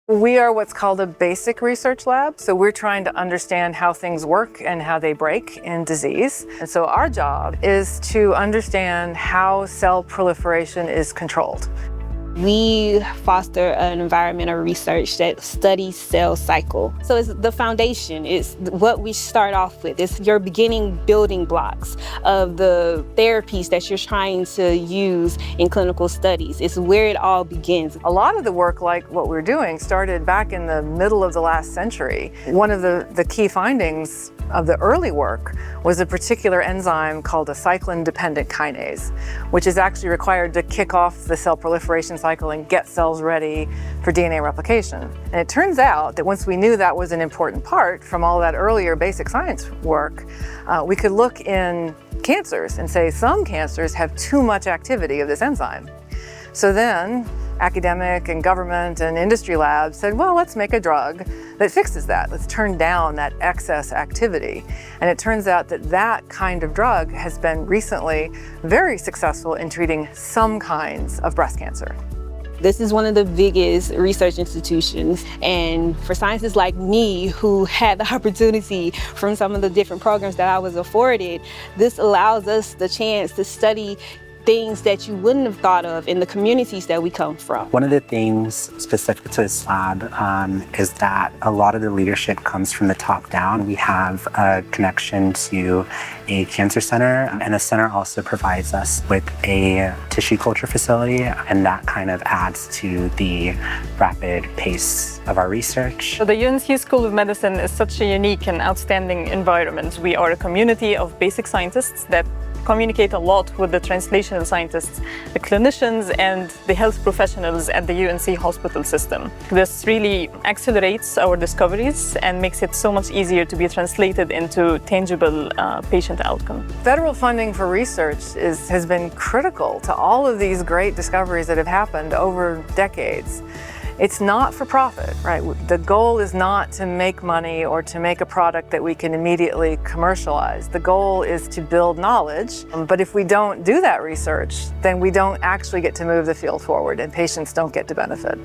We are what's called a basic research lab. So we're trying to understand how things work and how they break in disease. And so our job is to understand how cell proliferation is controlled. We foster an environment of research that studies cell cycle. So it's the foundation, it's what we start off with. It's your beginning building blocks of the therapies that you're trying to use in clinical studies. It's where it all begins. A lot of the work, like what we're doing, started back in the middle of the last century. One of the key findings of the early work was a particular enzyme called a cyclin-dependent kinase, which is actually required to kick off the cell proliferation cycle and get cells ready for DNA replication. And it turns out that once we knew that was an important part from all that earlier basic science work, we could look in cancers and say some cancers have too much activity of this enzyme. So then academic and government and industry labs said, well, let's make a drug that fixes that. Let's turn down that excess activity. And it turns out that that kind of drug has been recently very successful in treating some kinds of breast cancer. This is one of the biggest research institutions, and for scientists like me who had the opportunity from some of the different programs that I was afforded, this allows us the chance to study things that you wouldn't have thought of in the communities that we come from. One of the things specific to this lab is that a lot of the leadership comes from the top down. We have a connection to a cancer center, and the center also provides us with a tissue culture facility, and that kind of adds to the rapid pace of our research. So the UNC School of Medicine is such a unique and outstanding environment. We are a community of basic scientists that communicate a lot with the translational scientists, the clinicians, and the health professionals at the UNC hospital system. This really accelerates our discoveries and makes it so much easier to be translated into tangible patient outcome. Federal funding for research has been critical to all of these great discoveries that have happened over decades. It's not for profit, right? The goal is not to make money or to make a product that we can immediately commercialize. The goal is to build knowledge, but if we don't do that research, then we don't actually get to move the field forward and patients don't get to benefit.